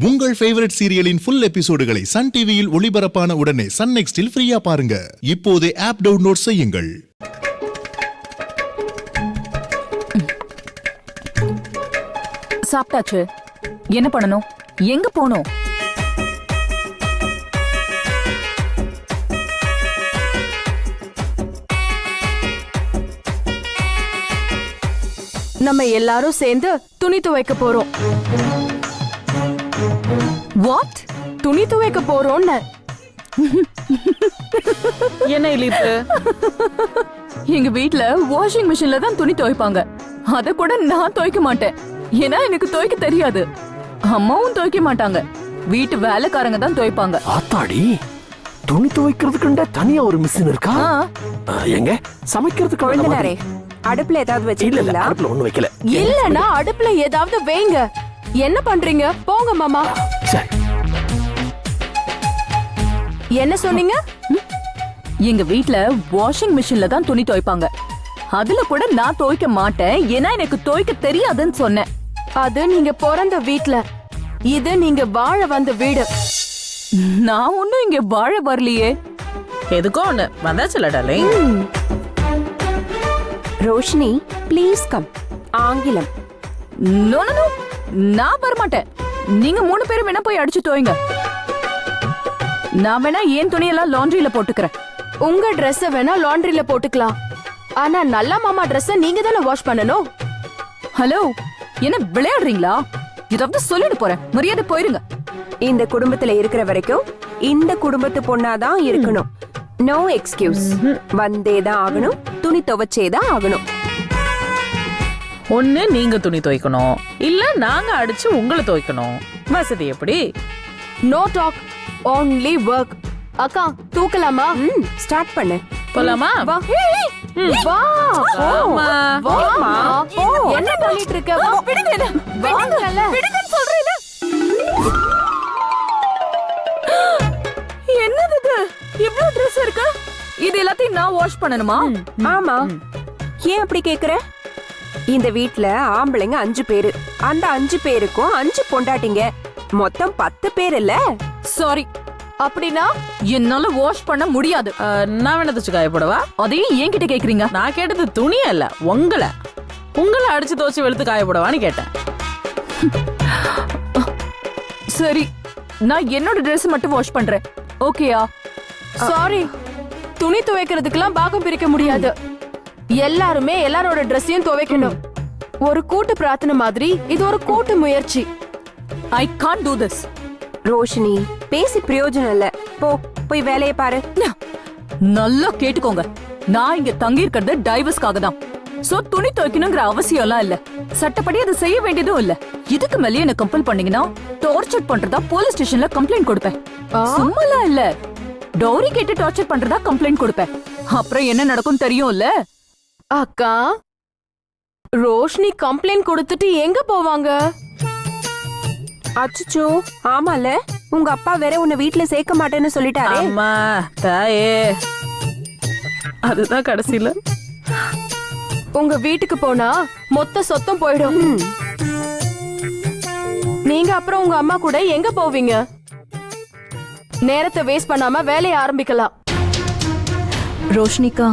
உங்கள் favourite சீரியலின் full எபிசோடுகளை Sun டிவியில் ஒளிபரப்பான உடனே சன் நெக்ஸ்டில் ஃப்ரீயா பாருங்க. இப்போதே ஆப் டவுன்லோட் செய்யுங்கள். சாப்பிட்டாச்சு. என்ன பண்ணணும்? எங்க போனோம்? நம்ம எல்லாரும் சேர்ந்து துணி துவைக்க போறோம். வாட்? துணி துவைக்க போறோம்னு. என்ன இழிப்பு? எங்க வீட்ல வாஷிங் மிஷின்ல தான் துணி துவைப்பாங்க. அத கூட நான் துவைக்க மாட்டேன். ஏன்னா எனக்கு துவைக்க தெரியாது. அம்மாவும் துவைக்க மாட்டாங்க. வீட்டு வேலைக்காரங்க தான் துவைப்பாங்க. ஆத்தாடி, துணி துவைக்கிறதுக்கு தனியா ஒரு மிஷின் இருக்கா? எங்க சமைக்கிறதுக்கு குழந்தைனாரே, அடுப்புல ஏதாவது வச்சிருக்கீங்களா? அடுப்புல ஒண்ணு வைக்கல. இல்லனா அடுப்புல ஏதாவது வைங்க. என்ன பண்றீங்க? போங்க மாமா. சரி. என்ன சொன்னீங்க? எங்க வீட்ல வாஷிங் மிஷின்ல தான் துணி துவைப்பாங்க. அதுல கூட நான் துவைக்க மாட்டேன். ஏன்னா எனக்கு துவைக்க தெரியாதுன்னு சொன்னேன். அது நீங்க பிறந்த வீட்ல. இது நீங்க வாழ வந்த வீடு. நான் ஒண்ணும் இங்க வாழ வரலையே. எதுக்கோ ஒண்ணு வந்தாச்சுல டார்லிங். Roshini, please come. ஆங்கிலம். நோ நோ நோ, நான் வர மாட்டேன். நீங்க 3 பேரும் வேணா போய் அடிச்சு துவைங்க. நான் வேணா ஏன் துணியெல்லாம் லாண்ட்ரியில போட்டுக்கிறேன். உங்க Dress வேணா லாண்ட்ரியில போட்டுக்கலாம். ஆனா நல்ல மாமா Dress நீங்க தானே வாஷ் பண்ணணும். ஹலோ, என்ன விளையாடுறீங்களா? ஏதாவது சொல்லிட்டு போறேன். மரியாதை போயிருங்க. இந்த குடும்பத்துல இருக்கிற வரைக்கும் இந்த குடும்பத்து பொண்ணாதான் இருக்கணும். No excuse. வந்தேதான் ஆகணும். துணி துவைச்சேதான் ஆகணும். ஒண்ணு நீங்க துணி துவைக்கணும், இல்ல நாங்க அடிச்சு உங்களை துவைக்கணும். வசதி எப்படி? No talk, only work. அக்கா தூக்கலாமா? ஸ்டார்ட் பண்ணு. போலாமா? வா. வா. ஆமா. வாமா. என்ன பண்ணிட்டு இருக்க? வா, விடுங்க என்ன. வாங்கல. விடுங்கன்னு சொல்றேன். என்னது இது? இவ்ளோ Dress இருக்கு. இது எல்லாத்தையும் நான் வாஷ் பண்ணணுமா? ஆமா. ஏன் அப்படி கேக்குற? இந்த வீட்ல ஆம்பளைங்க 5 பேரு. அந்த 5 பேருக்கும் 5 பொண்டாட்டிங்க. மொத்தம் 10 பேர் இல்ல? சாரி. அப்படினா என்னால வாஷ் பண்ண முடியாது. நான் வேணா தச்சு காய போடவா? அதையும் என்கிட்ட கேக்குறீங்க? நான் கேட்டது துணியா இல்ல, உங்களை அடிச்சு துவச்சு வெளுத்து காய போடவான்னு கேட்டேன். சரி, நான் என்னோட Dress மட்டும் வாஷ் பண்றேன். ஓகேயா? சாரி, துணி துவைக்கிறதுக்கெல்லாம் பாகம் பிரிக்க முடியாது. எல்லாருமே எல்லாரோட Dress-ஐயும் துவைக்கணும். ஒரு கூட்டு பிரார்த்தனை மாதிரி இது ஒரு கூட்டு முயற்சி. I can't to this. Roshini, பேசி பிரயோஜனம் இல்ல. போ, போய் வேலையை பாரு. நல்லா கேட்டுக்கோங்க. நான் இங்க தங்கி இருக்கிறது டைவர்ஸ்க்காக தான். சோ துணி துவைக்கணுங்கிற அவசியம் எல்லாம் இல்ல. சட்டப்படி அதை செய்ய வேண்டியதும் இல்ல. இதுக்கு மேலே என்ன கம்பல் பண்ணீங்கன்னா டார்ச்சர் பண்றதா போலீஸ் ஸ்டேஷன்ல கம்ப்ளைண்ட் கொடுப்பேன். சும்மாலாம் இல்ல, டௌரி கேட்டு டார்ச்சர் பண்றதா கம்ப்ளைண்ட் கொடுப்பேன். அப்புறம் என்ன நடக்கும் தெரியும்ல? அக்கா, ரோஷினி கம்ப்ளைண்ட் கொடுத்துட்டு எங்க போவாங்க? அச்சச்சோ, ஆமால, உங்க அப்பா வேற உன்னை வீட்ல சேர்க்க மாட்டேன்னு சொல்லிட்டாரே. அம்மா தாயே, அதுதான் கடைசியில. உங்க வீட்டுக்கு போனா மொத்த சொத்தம் போயிடும். நீங்க அப்புறம் உங்க அம்மா கூட எங்க போவீங்க? நேரத்தை வேஸ்ட் பண்ணாம வேலையை ஆரம்பிக்கலாம். ரோஷினிகா,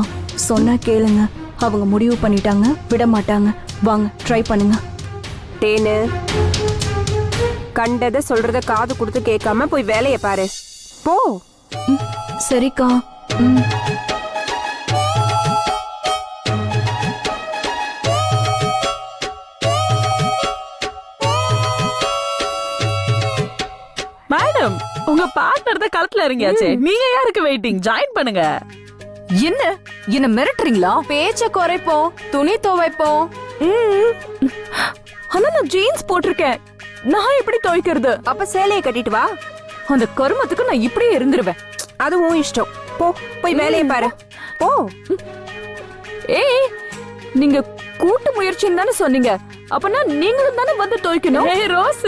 சொன்னா கேளுங்க. அவங்க முடிவு பண்ணிட்டாங்க, விட மாட்டாங்க. வாங்க, ட்ரை பண்ணுங்க. தேனு, கண்டத சொல்றத காது கொடுத்து கேட்காம போய் வேலையை பாரு. போ. சரிக்கா. மேடம், உங்க பார்ட்னர் தான் களத்துல இறங்கியாச்சே. நீங்க யாருக்கு வெயிட்டிங்? ஜாயின் பண்ணுங்க. என்ன மிரட்டுறீங்களா? பேச்ச குறைப்போம், துணி துவைப்போம். ஆனா நான் ஜீன்ஸ் போட்டிருக்கேன். நான் எப்படி துவைக்கிறது? அப்ப சேலையை கட்டிட்டு வா. அந்த கருமத்துக்கு நான் இப்படியே இருந்துருவேன். அதுவும் இஷ்டம். போ, போய் வேலையை பாரு. போ. ஏய், நீங்க கூட்டு முயற்சின்னு தானே சொன்னீங்க. அப்பனா நீங்களும் தானே வந்து துவைக்கணும். ஏய் ரோஸ்,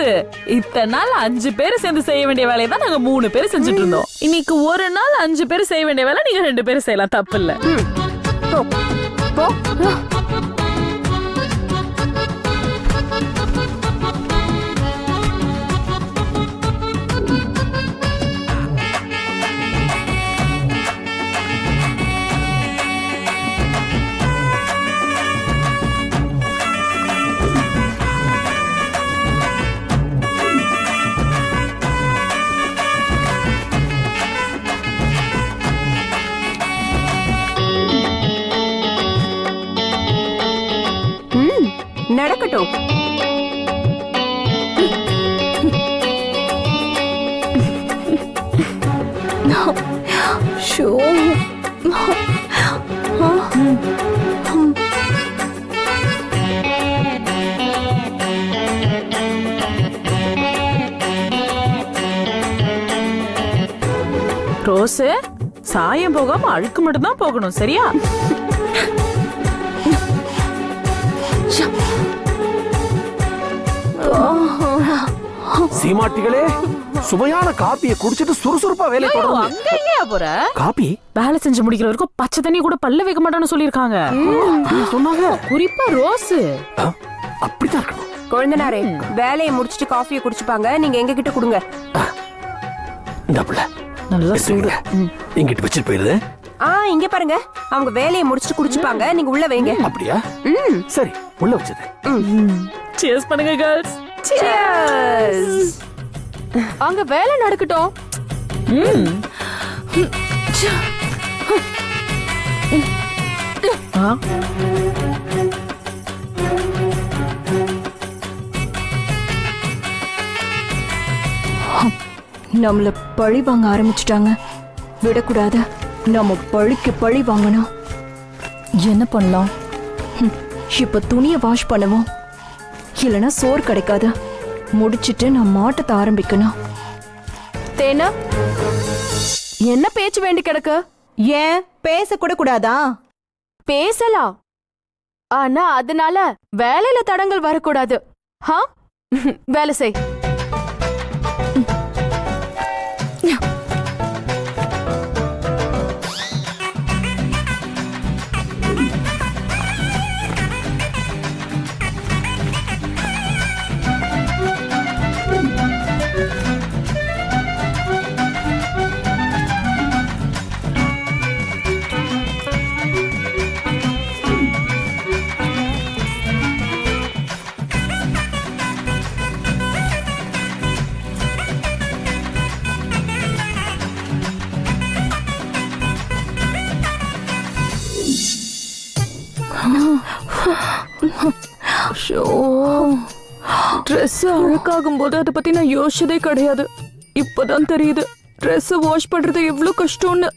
இத்தனை நாள் 5 பேர் சேர்ந்து செய்ய வேண்டிய வேலையை தான் நாங்க 3 பேர் செஞ்சுட்டு இருந்தோம். இன்னைக்கு ஒரு நாள் 5 பேர் செய்ய வேண்டிய வேலை நீங்க 2 பேர் செய்யலாம். தப்பு இல்ல. போ. போ. நடக்கட்டும். ஷோ ரோஸ் சாயம் போகாம அழுக்கு மட்டும் தான் போகணும், சரியா? சீமாட்டிகளே, சுவையான காப்பியை குடிச்சிட்டு சுறுசுறுப்பா வேலை தொடருங்க. அங்க இல்லையா போற? காப்பி வேலை செஞ்சு முடிக்கிற வரைக்கும் பச்சை தண்ணி கூட பல்ல வைக்க மாட்டான்னு சொல்லிருக்காங்க. அப்படியா சொன்னாங்க? குறிப்பா ரோஸ். அப்படிதான் இருக்கணும். குழந்தனாரே, வேலையை முடிச்சிட்டு காஃபியை குடிச்சுப்பாங்க. நீங்க எங்க கிட்ட கொடுங்க. இந்த புள்ள நல்லா சூடு. எங்கிட்ட வச்சிட்டு போயிருது. இங்க பாருங்க, அவங்க வேலையை முடிச்சிட்டு குடிச்சுப்பாங்க. நீங்க உள்ள வைங்க. அப்படியா? சரி, உள்ள வச்சது. Cheers பண்ணுங்க girls. Cheers. அங்க வேலை நடக்கட்டும். நம்மள பழி வாங்க ஆரம்பிச்சுட்டாங்க. விடக்கூடாது. நம்ம பழிக்கு பழி வாங்கணும். என்ன பண்ணலாம்? இப்ப துணியை வாஷ் பண்ணுவோம். இல்லைன்னா சோறு கிடைக்காது. முடிச்சிட்டு நான் மாட்டத்தை ஆரம்பிக்கணும். தேனா, என்ன பேச்சு வேண்டி கிடக்கு? ஏன் பேசக்கூட கூடாதா? பேசலாம், ஆனா அதனால வேலையில தடங்கள் வரக்கூடாது. வேலை செய். ட்ரெஸ் அழுக்காகும் போது அதை பத்தி நான் யோசிச்சதே கிடையாது. இப்பதான் தெரியுது ட்ரெஸ் வாஷ் பண்றது எவ்வளவு கஷ்டம்னு.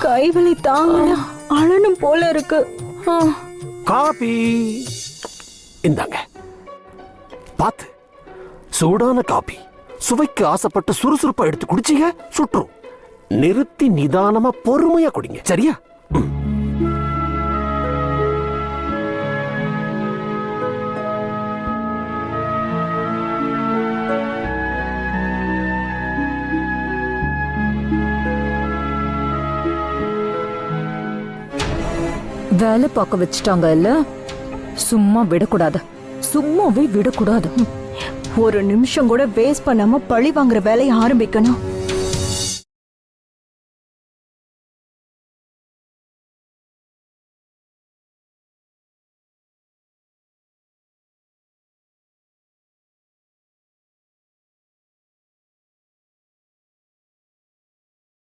கைவலி தாங்கல, அழனும் போல இருக்கு. காபி இந்தாங்க, பாத்து. சூடான காபி. சுவைக்கு ஆசைப்பட்டு சுறுசுறுப்பா எடுத்து குடிச்சீங்க, சுற்றும். நிறுத்தி நிதானமா பொறுமையா குடிங்க, சரியா? வேலை பார்க்க வச்சுட்டாங்க இல்ல, சும்மா விடக்கூடாது. சும்மாவே விடக்கூடாது. ஒரு நிமிஷம் கூட வேஸ்ட் பண்ணாம பழி வாங்குற வேலையை ஆரம்பிக்கணும்.